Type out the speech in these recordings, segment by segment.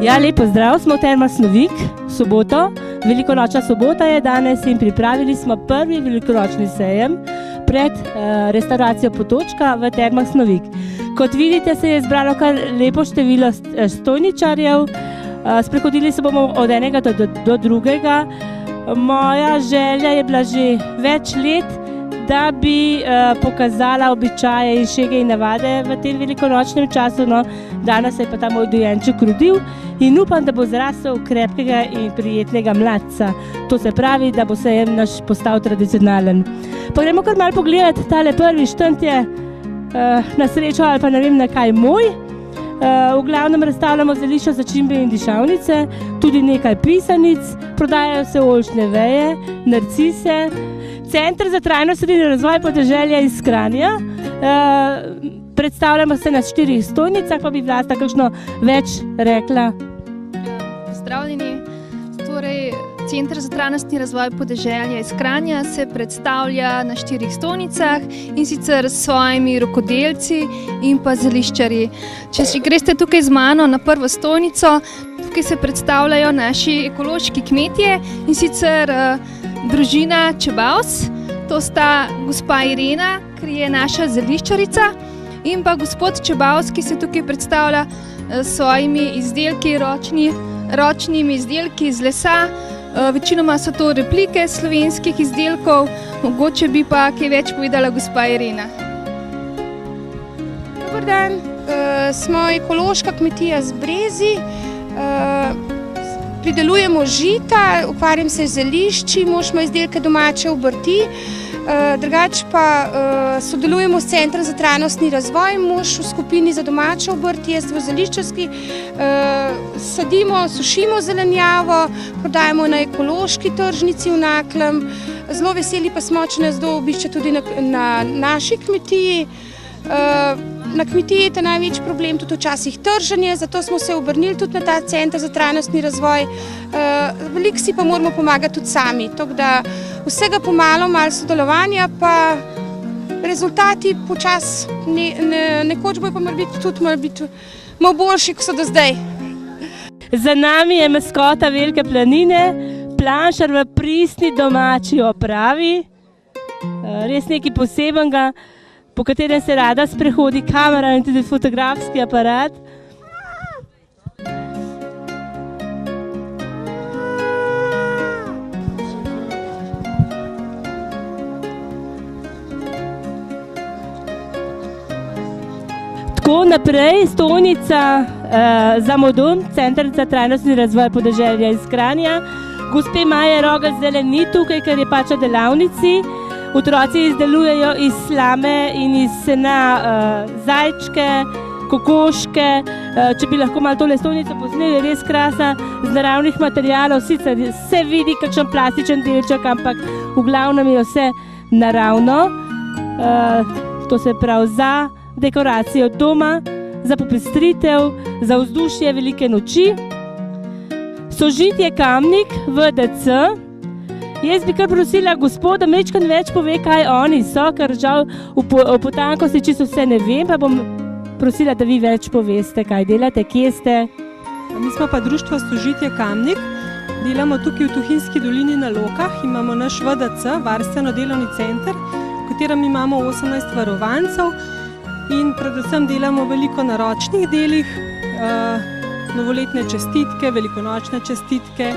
Ja, lep pozdrav, smo v Termah Snovik, soboto. Velikonočna sobota je danes in pripravili smo prvi velikonočni sejem pred restauracijo Potočka v Termah Snovik. Kot vidite, se je zbralo kar lepo število stojničarjev. Sprehodili se bomo od enega do drugega. Moja želja je bila že več let, da bi pokazala običaje in šege in navade v tem velikonočnem času. No, danes se je pa ta moj dojenček rodil in upam, da bo zrasel krepkega in prijetnega mladca. To se pravi, da bo sejem naš postal tradicionalen. Pa gremo kar malo pogledati, tale prvi štend je na srečo ali pa ne vem na kaj moj. V glavnem razstavljamo zelišča, začimbe in dišavnice, tudi nekaj pisanic, prodajajo se oljčne veje, narcise. Center za trajnostni razvoj podeželja iz Kranja. Predstavljamo se na 4 stojnicah, pa bi Vlasta kakšno več rekla. Pozdravljeni. Torej, Center za trajnostni razvoj podeželja iz Kranja se predstavlja na 4 stojnicah in sicer s svojimi rokodelci in pa zeliščarji. Če greste tukaj z mano na prvo stojnico, tukaj se predstavljajo naši ekološki kmetje in sicer družina Čebavs. To sta gospa Irena, ki je naša zeliščarica, in pa gospod Čebavs, ki se tukaj predstavlja s svojimi izdelki, ročnimi izdelki iz lesa. Večinoma so to replike slovenskih izdelkov, mogoče bi pa kaj več povedala gospa Irena. Dober dan, smo ekološka kmetija z Brezi, pridelujemo žita, ukvarjam se z zelišči, mož ima izdelke domače obrti, drugače pa sodelujemo s Centrom za trajnostni razvoj, mož v skupini za domače obrti, jaz v zeliščarski, sadimo, sušimo zelenjavo, prodajamo na ekološki tržnici v Naklem. Zelo veseli pa smo, če nas kdo obišče tudi na naši kmetiji. Na kmetiji je največji problem tudi včasih trženje, zato smo se obrnili tudi na ta Center za trajnostni razvoj. Veliko si pa moramo pomagati tudi sami, tako da vsega pomalo, malo sodelovanja, pa rezultati počas nekoč bojo pa malo biti malo boljši, kot so do zdaj. Za nami je maskota Velike planine, planšar v pristni domači opravi, res nekaj posebenega, po katerem se rada sprehodi kamera in tudi fotografski aparat. Tako naprej, stojnica za Modum, Center za trajnostni razvoj podeželja iz Kranja. Gospe Maje Rogelj ni tukaj, ker je pač na delavnici. Otroci izdelujejo iz slame in iz sena zajčke, kokoške. Če bi lahko malo tole stojnico posneli, je res krasna, z naravnih materialov. Sicer se vidi kakšen plastičen delček, ampak v glavnem je vse naravno. To se pravi za dekoracijo doma, za popestritev, za vzdušje velike noči. Sožitje Kamnik, VDC. Jaz bi kar prosila gospoda, majčkeno več pove, kaj oni so, ker žal v potankosti čisto vse ne vem, pa bom prosila, da vi več poveste, kaj delate, kje ste. Mi smo pa društvo Sožitje Kamnik, delamo tukaj v Tuhinjski dolini na Lokah, imamo naš VDC, varstveno-delovni center, v katerem imamo 18 varovancev in predvsem delamo veliko na ročnih delih, novoletne čestitke, velikonočne čestitke,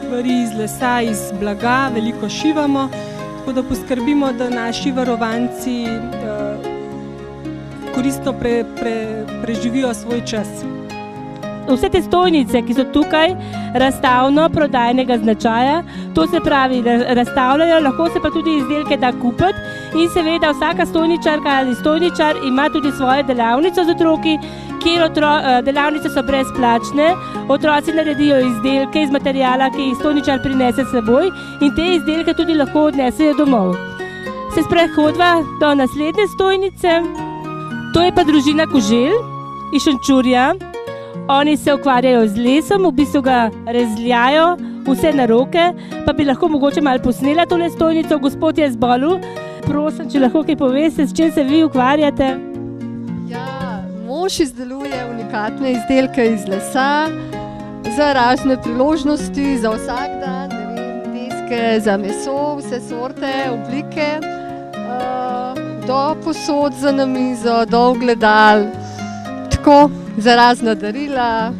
stvari iz lesa, iz blaga, veliko šivamo, tako da poskrbimo, da naši varovanci koristno preživijo svoj čas. Vse te stojnice, ki so tukaj, razstavno prodajnega značaja, to se pravi, razstavljajo, lahko se pa tudi izdelke da kupiti in seveda vsaka stojničarka ali stojničar ima tudi svojo delavnico z otroki, kjer delavnice so brezplačne, otroci naredijo izdelke iz materijala, ki jih stojničar prinese s seboj in te izdelke tudi lahko odnesejo domov. Se sprehodva do naslednje stojnice, to je pa družina Koželj iz Šenčurja. Oni se ukvarjajo z lesom, v bistvu ga rezljajo, vse na roke, pa bi lahko mogoče malo posnela tole stojnico. Gospod je zbolel, prosim, če lahko kaj poveste, s čim se vi ukvarjate? Ja, mož izdeluje unikatne izdelke iz lesa, za razne priložnosti, za vsak dan, ne vem, deske za meso, vse sorte, oblike, do posod za namizo, do ogledal, tako za razna darila,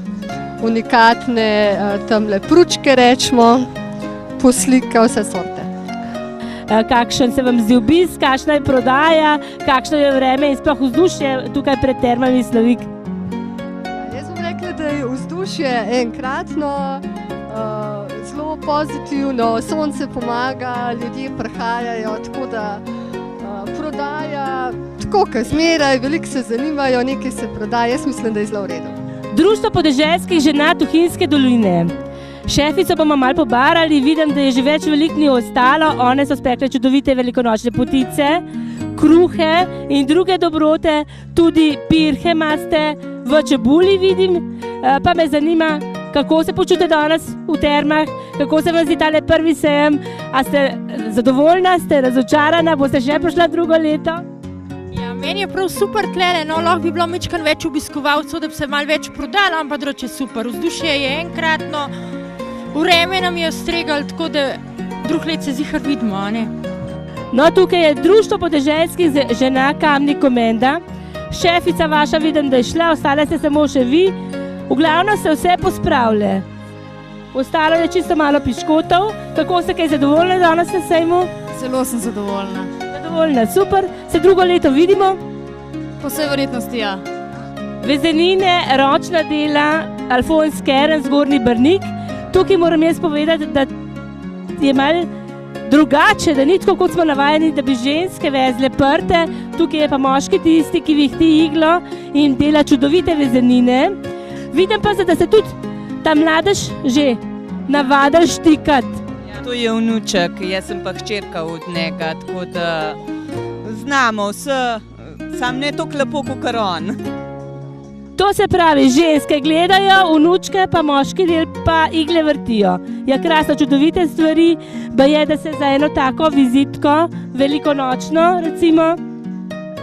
unikatne tamle pručke rečemo, poslike, vse sorte. Kakšen se vam zdi obisk, kakšna je prodaja, kakšno je vreme in sploh vzdušje tukaj pred Termami Snovik? Jaz bom rekla, da je vzdušje enkratno, zelo pozitivno, sonce pomaga, ljudje prihajajo, tako da prodaja, tako kot zmeraj, veliko se zanimajo, nekaj se prodaja, jaz mislim, da je zelo v redu. Društvo podeželskih žena Tuhinjske doline. Šefico bomo malo pobarali, vidim, da je že več veliko ni ostalo, one so spekle čudovite velikonočne potice, kruhe in druge dobrote, tudi pirhe imate v čebuli, vidim, pa me zanima, kako se počutite danes v termah, kako se vam zdi tale prvi sejem, a ste zadovoljna, ste razočarana, boste še prišla drugo leto? Ja, meni je prav super tlele, no, lahko bi bilo majčkeno več obiskovalcev, da bi se malo več prodalo, ampak drugače je super, vzdušje je enkratno, vreme nam je ustregalo, tako da drug let se zihar vidimo, a ne? No, tukaj je Društvo podeželskih žena Kamnik Komenda. Šefica vaša vidim, da je šla, ostale ste samo še vi. V glavno se vse pospravlja. Ostalo je čisto malo piškotov. Kako ste kaj zadovoljni danes na sejmu? Zelo sem zadovoljna. Zadovoljna, super. Se drugo leto vidimo? Po vsej verjetnosti, ja. Vezenine, ročna dela, Alfons Keren, Zgornji Brnik. Tukaj moram jaz povedati, da je malo drugače, da ni tako, kot smo navajeni, da bi ženske vezle prte. Tukaj je pa moški tisti, ki vihti iglo in dela čudovite vezenine. Vidim pa se, da se tudi ta mladež že navadil štikati. Ja, to je vnuček, jaz sem pa hčerka od njega, tako da znamo vse, sam ne toliko lepo kot on. To se pravi, ženske gledajo, vnučke pa moški del pa igle vrtijo. Ja, krasno, čudovite stvari, pa je, da se za eno tako vizitko, velikonočno, recimo,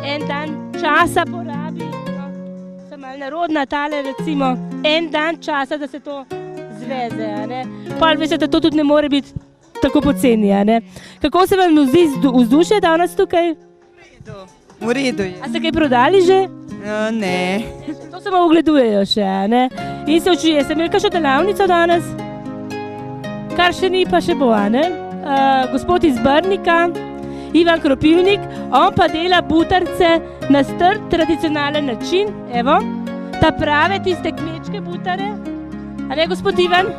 en dan časa porabi, no, sem malo narodna tale, recimo, en dan časa, da se to zveze, a ne. Pol veste, da to tudi ne more biti tako poceni, a ne. Kako se vam zdi vzdušje danes tukaj? V redu je. A ste kaj prodali že? Ne. To samo ogledujejo še, ne? In se učuje. Ste imeli kakšno delavnico danes? Kar še ni, pa še bo, a ne? Gospod iz Brnika, Ivan Kropivnik, on pa dela butarce na star tradicionalen način. Evo, ta prave, tiste kmečke butare. A ne, gospod Ivan?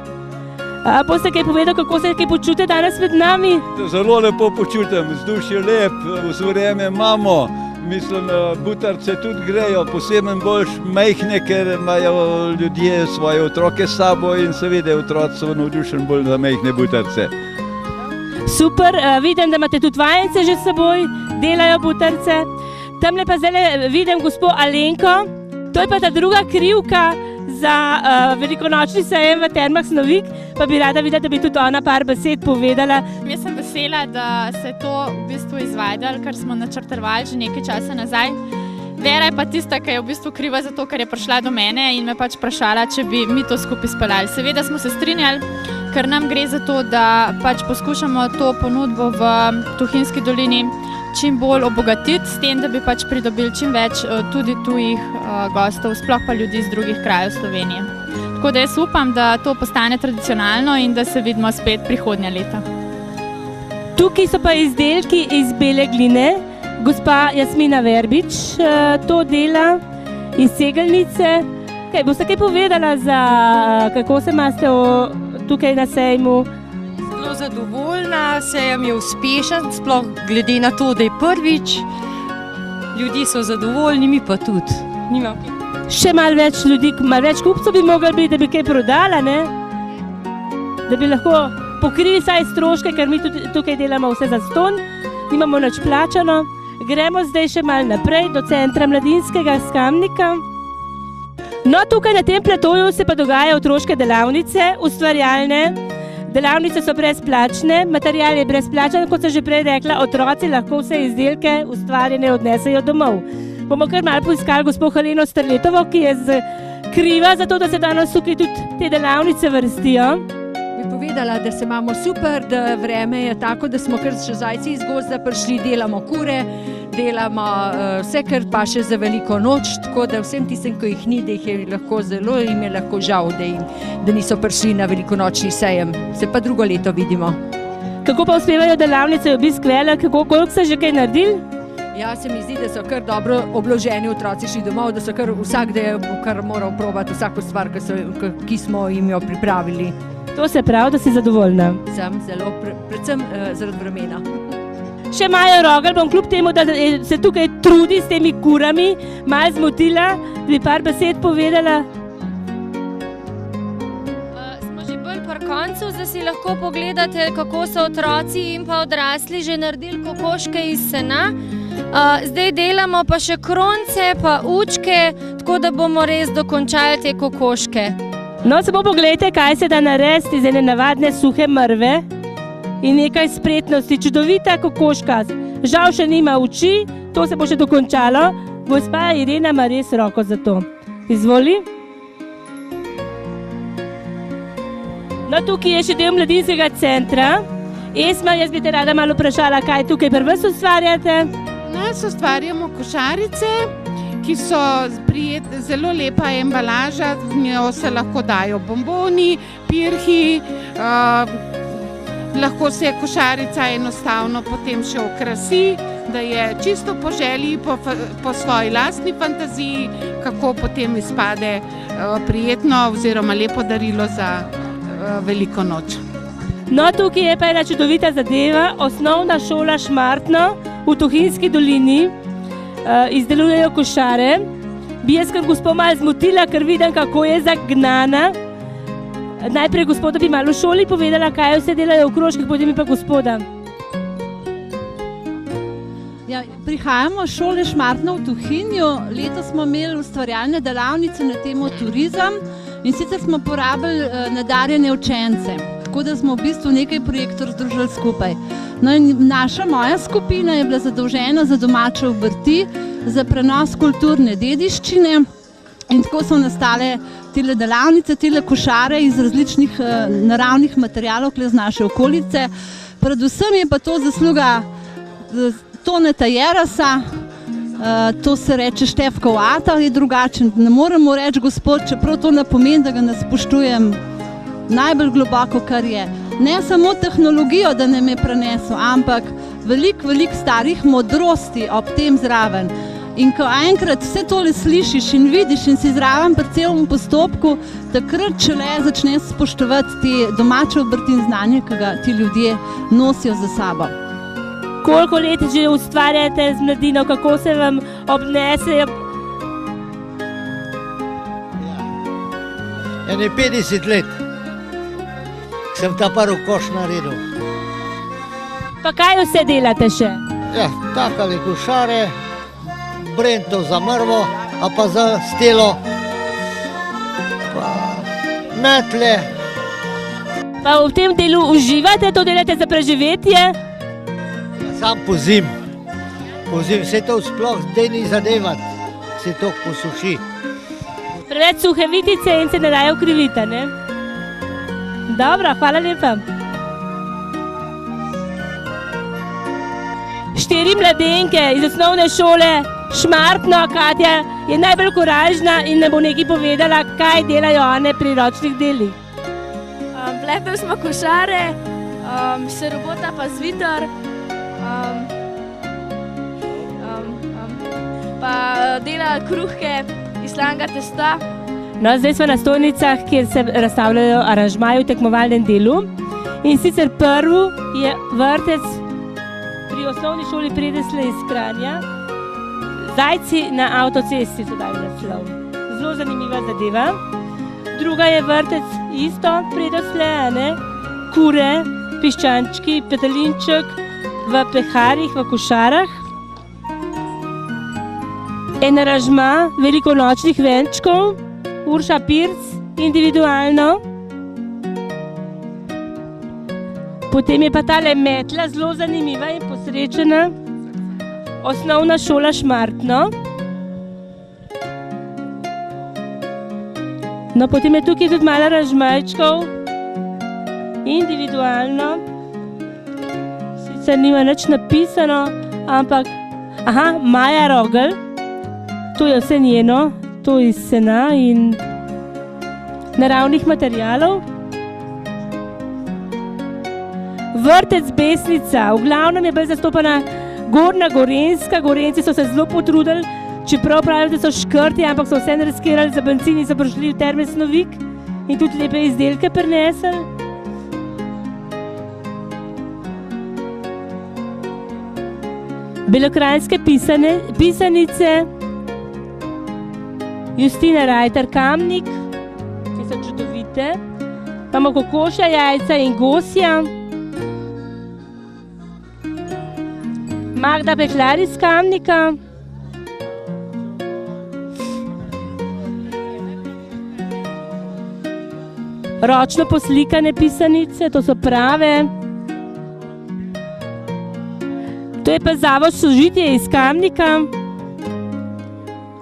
Boste kaj povedal, kako se kaj počutite danes med nami? Zelo lepo počutim, vzdušje lep, vreme imamo. Mislim, butarce tudi grejo, posebno boljš majhne, ker imajo ljudje svoje otroke s sabo in seveda otroci so navdušeni bolj za majhne butarce. Super, vidim, da imate tudi vajence že s seboj, delajo butarce. Tamle pa zdaj vidim gospod Alenko, to je pa ta druga krivka za velikonočni sejem v Termah Snovik, pa bi rada videla, da bi tudi ona par besed povedala. Jaz sem vesela, da se to v bistvu izvedelo, kar smo načrtovali že nekaj časa nazaj. Vera je pa tista, ki je v bistvu kriva za to, ker je prišla do mene in me pač vprašala, če bi mi to skupaj speljali. Seveda smo se strinjali, ker nam gre za to, da pač poskušamo to ponudbo v Tuhinjski dolini čim bolj obogatiti, s tem, da bi pač pridobili čim več tudi tujih gostov, sploh pa ljudi iz drugih krajev Slovenije. Tako da jaz upam, da to postane tradicionalno in da se vidimo spet prihodnja leta. Tukaj so pa izdelki iz bele gline. Gospa Jasmina Verbič to dela iz Cegelnice. Boste kaj povedala, kako se imate tukaj na sejmu? Zelo zadovoljna, sejem je uspešen, sploh glede na to, da je prvič. Ljudje so zadovoljni, mi pa tudi. Še malo več ljudi, malo več kupcev bi mogli biti, da bi kaj prodala, ne? Da bi lahko pokrili vsaj stroške, ker mi tukaj delamo vse zastonj, nimamo nič plačano. Gremo zdaj še malo naprej do centra mladinskega s Kamnika. No, tukaj na tem platoju se pa dogajajo otroške delavnice, ustvarjalne. Delavnice so brezplačne, material je brezplačen, kot sem že prej rekla, otroci lahko vse izdelke ustvarjene odnesejo domov. Bomo kar malo poiskali gospod Heleno Strletovo, ki je z kriva za to, da se danes tukaj tudi te delavnice vrstijo? Bi povedala, da se imamo super, da vreme je tako, da smo kar še zajci iz gozda prišli, delamo kure, delamo vse, kar pa še za veliko noč, tako da vsem tistem, ko jih ni, da jih je lahko zelo, jim je lahko žal, da niso prišli na velikonočni sejem. Se pa drugo leto vidimo. Kako pa uspevajo delavnice, obisk velik, koliko ste že kaj naredili? Ja, se mi zdi, da so kar dobro obloženi otroci šli domov, da so kar vsak, da je kar moral probati vsako stvar, ki smo jim jo pripravili. To se pravi, da si zadovoljna? Sem zelo, predvsem zaradi vremena. Še Maja Rogelj bom kljub temu, da se tukaj trudi s temi kurami, malo zmotila, bi par besed povedala. Smo že bolj pri koncu, da si lahko pogledate, kako so otroci in pa odrasli že naredili kokoške iz sena. Zdaj delamo pa še kronce, pa učke, tako da bomo res dokončali te kokoške. No, samo pogledajte, kaj se da narediti iz ene navadne suhe mrve in nekaj spretnosti. Čudovita kokoška. Žal še nima oči, to se bo še dokončalo. Gospa Irena ima res roko za to. Izvoli. No, tukaj je še del mladinskega centra. Esma, jaz bi te rada malo vprašala, kaj tukaj pri vas ustvarjate? Nas ustvarjamo košarice, ki so zelo lepa embalaža, v njo se lahko dajo bomboni, pirhi, lahko se košarica enostavno potem še okrasi, da je čisto po želji, po svoji lastni fantaziji, kako potem izpade prijetno oziroma lepo darilo za veliko noč. No, tukaj je pa ena čudovita zadeva, osnovna šola Šmartno v Tuhinjski dolini, izdelujejo košare. Bi jaz kar gospod malo zmotila, ker vidim, kako je zagnana. Najprej gospoda bi malo v šoli povedala, kaj vse delajo v krožkih, potem pa gospoda. Ja, prihajamo iz šole Šmartno v Tuhinju. Letos smo imeli ustvarjalne delavnice na temo turizem in sicer smo porabili nadarjene učence. Tako da smo v bistvu nekaj projektov združili skupaj. No in moja skupina je bila zadolžena za domače obrti, za prenos kulturne dediščine in tako so nastale tile delavnice, tile košare iz različnih naravnih materialov iz naše okolice. Predvsem je pa to zasluga Toneta Jerasa, to se reče Štefkov ata, je drugačen. Ne moremo reči gospod, čeprav to ne pomeni, da ga ne spoštujem najbolj globoko, kar je. Ne samo tehnologijo, da nam je prenesel, ampak veliko starih modrosti ob tem zraven. In ko enkrat vse tole slišiš in vidiš in si zraven pri celem postopku, takrat šele začneš spoštovati te domače obrti in znanje, ki ga ti ljudje nosijo za sabo. Koliko let že ustvarjate z mladino, kako se vam obnesejo? Ene 50 let sem ta prvi koš naredil. Pa kaj vse delate še? Ja, takale košare, brentov za mrvo, a pa za stelo, pa metle. Pa v tem delu uživate, to delate za preživetje? Sam pozim. Se to sploh ni zadevati, se to posuši. Preveč suhe vitice in se ne daje ukriviti, ne? Dobro, hvala lepa. 4 mladenke iz osnovne šole Šmartno, Katja je najbolj koražna in nam bo nekaj povedala, kaj delajo one pri ročnih delih. Plepeli smo košare, še robota pa zvitar, pa delali kruhke iz slanega testa. No, zdaj smo na stojnicah, kjer se razstavljajo aranžmaji v tekmovalnem delu. In sicer prvi je vrtec pri osnovni šoli Predesle iz Kranja. Zajci na avtocesti so dali naslov. Zelo zanimiva zadeva. Druga je vrtec isto Predesle, ne? Kure, piščančki, petelinček v peharjih, v košarah. En aranžma velikonočnih venčkov, Urša Pirc, individualno. Potem je pa tale metla, zelo zanimiva in posrečena. Osnovna šola Šmartno. No, potem je tukaj tudi malo aranžmajčkov, individualno. Sicer nima nič napisano, ampak, Maja Rogel, to je vse njeno, to iz sena in naravnih materialov. Vrtec Besnica, v glavnem je bila zastopana Gornja Gorenjska, Gorenjci so se zelo potrudili, čeprav pravijo, da so škrti, ampak so vse riskirali za bencin in so prišli v Terme Snovik in tudi lepe izdelke prinesli. Belokranjske pisanice, Justina Rajter Kamnik, ki so čudovite. Imamo kokošja, jajca in gosja. Magda Peklar iz Kamnika. Ročno poslikane pisanice, to so prave. To je pa Zavod Sožitje iz Kamnika.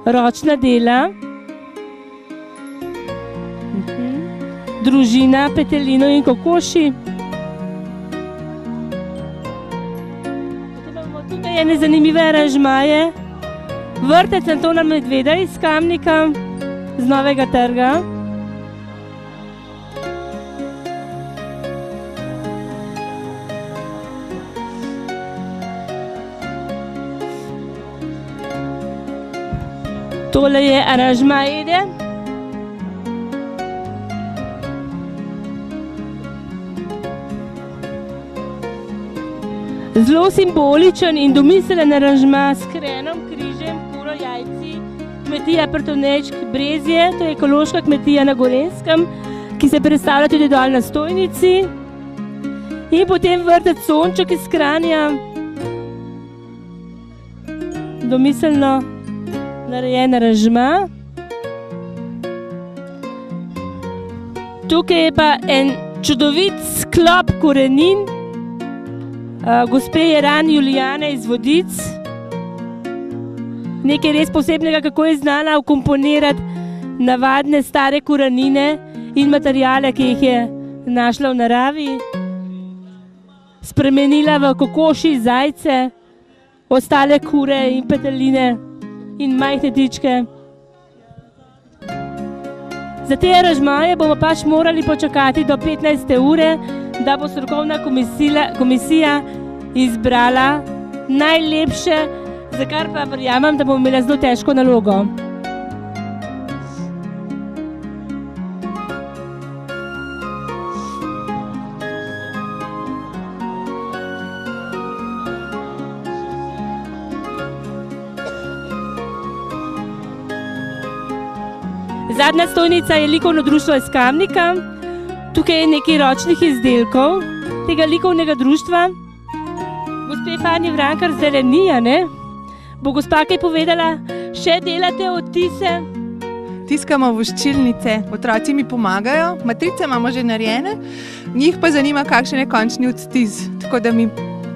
Ročna dela. Družina Petelino in Kokoši. Tukaj ene zanimive aranžmaje. Vrtec Antona Medveda iz Kamnika, z Novega trga. Tole je aranžma Ede. Zelo simboličen in domiselen aranžma s krenom, križem, kuro, jajci. Kmetija Prtonečk Brezje, to je ekološka kmetija na Gorenjskem, ki se predstavlja tudi dol na stojnici. In potem vrtec Sonček iz Kranja. Domiselno narejen aranžma. Tukaj je pa en čudovit sklop korenin gospe Jeran Julijane iz Vodic. Nekaj res posebnega, kako je znala vkomponirati navadne stare korenine in materijale, ki jih je našla v naravi. Spremenila v kokoši, zajce, ostale kure in peteline in majhne ptičke. Za te aranžmaje bomo pač morali počakati do 15. ure, da bo strokovna komisija izbrala najlepše, za kar pa verjamem, da bomo imeli zelo težko nalogo. Zadnja stojnica je likovno društvo iz Kamnika. Tukaj je nekaj ročnih izdelkov tega likovnega društva. Gospe Fani Vrankar zdaj ni, ne? Bo gospa kaj povedala? Še delate odtise? Tiskamo voščilnice, otroci mi pomagajo, matrice imamo že narejene, njih pa zanima, kakšen je končni odtis, tako da mi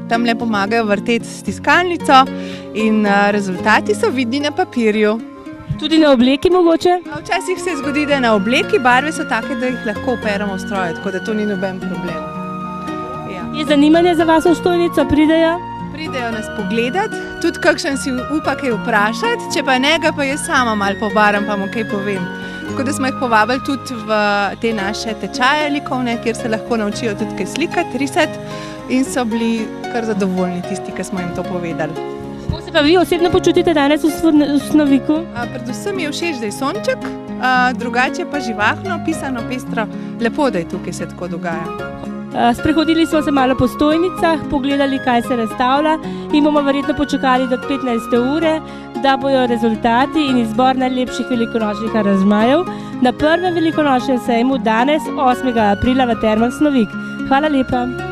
tam le pomagajo vrteti s tiskalnico in rezultati so vidni na papirju. Tudi na obleki mogoče? Včasih se zgodi, da na obleki barve so take, da jih lahko operemo v stroju, tako da to ni noben problem. Ja. Je zanimanje za vas v stojnico, pridejo? Pridejo nas pogledati, tudi kakšen si upa kaj vprašati, če pa ne, ga pa jaz sama malo pobaram, pa mu kaj povem. Tako da smo jih povabili tudi v te naše tečaje likovne, kjer se lahko naučijo tudi kaj slikati, risati in so bili kar zadovoljni tisti, ki smo jim to povedali. Kako se pa vi osebno počutite danes v Snoviku? Predvsem mi je všeč, da je sonček, drugače pa živahno, pisano, pestro, lepo, da je tukaj se tako dogaja. Sprehodili smo se malo po stojnicah, pogledali, kaj se razstavlja in bomo verjetno počakali do 15. ure, da bojo rezultati in izbor najlepših velikonočnih aranžmajev na prvem velikonočnem sejmu danes, 8. aprila v Termah Snovik. Hvala lepa.